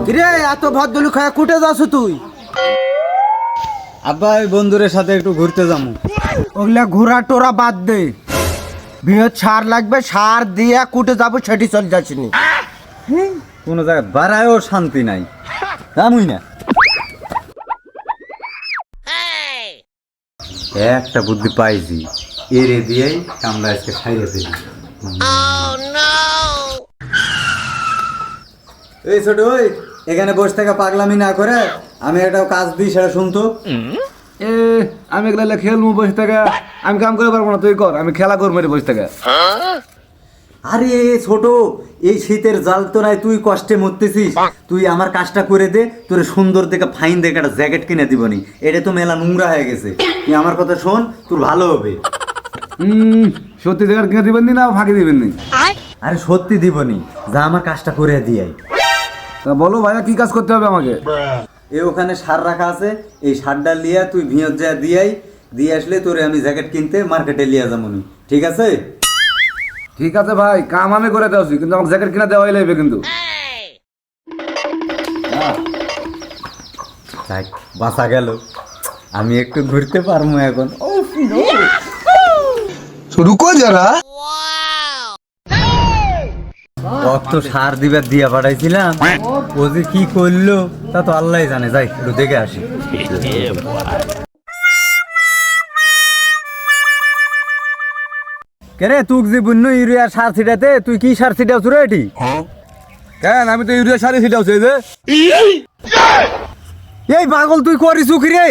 কিরে এত ভদ্রলোক হয়ে কুটে যাচ্ছ তুই? আব্বা এই বন্ধুদের সাথে একটু ঘুরতে যাবো। ওগুলা ঘোরা টোরা বাদ দে, বৃহৎ সার লাগবে, সার দিয়ে কুটে যাবো, সেটি চল যাচ্ছিনি। কোনো জায়গায় বাড়ায়ও শান্তি নাই, জামুই না। একটা বুদ্ধি পাইছি, এরে দিয়েই কামড়া আজকে খাইয়ে দিই। এই ছোট ওই এখানে বসে থাকা পাগলামি না করে আমি একটা কাজ দিই, সেটা শুনতো। আমি এগুলা খেলবো বসে থেকে, আমি কাম করে পারবো না, তুই কর, আমি খেলা করবো বসে থেকে। আরে ছোট, এই শীতের জাল তো নাই, তুই কষ্টে মরতেছিস, তুই আমার কাজটা করে দে, তোর সুন্দর দেখে ফাইন দেখে একটা জ্যাকেট কিনে দিবনি, এটা তো মেলা নোংরা হয়ে গেছে। তুই আমার কথা শোন, তোর ভালো হবে। সত্যি জায়গার কিনে দিবেন না ফাঁকি দিবেন নি? আরে সত্যি দিবনি, যা আমার কাজটা করে দিয়াই। তা বলো ভাইয়া কি কাজ করতে হবে আমাকে? ওখানে সার রাখা আছে, এই সারটা লিয়া তুই ভিঁয়ত যা দিয়াই, দিয়ে আসলে তোরে আমি জ্যাকেট কিনতে মার্কেটে লিয়া যাবনি, ঠিক আছে? ঠিক আছে ভাই, কাম আমি করে দেওয়াছি, কিন্তু আমাকে জ্যাকেট কিনা দেওয়াই লাগবে কিন্তু। যাক, বাঁচা গেল, আমি একটু ঘুরতে পারবো এখন। রুকো যারা, কত সার দিবার দিয়া পাঠাইছিলাম, ও যে কি করলো তা তো আল্লাহ জানে। যাই একটু দেখে আসি। কেরে তুই যে বুন্য ইউরিয়া সার ছিটাতে, তুই কি সার ছিটাওছ রে এটি? কেন, আমি তো ইউরিয়া সারি ছিটাও যে। এই পাগল তুই করিস রে?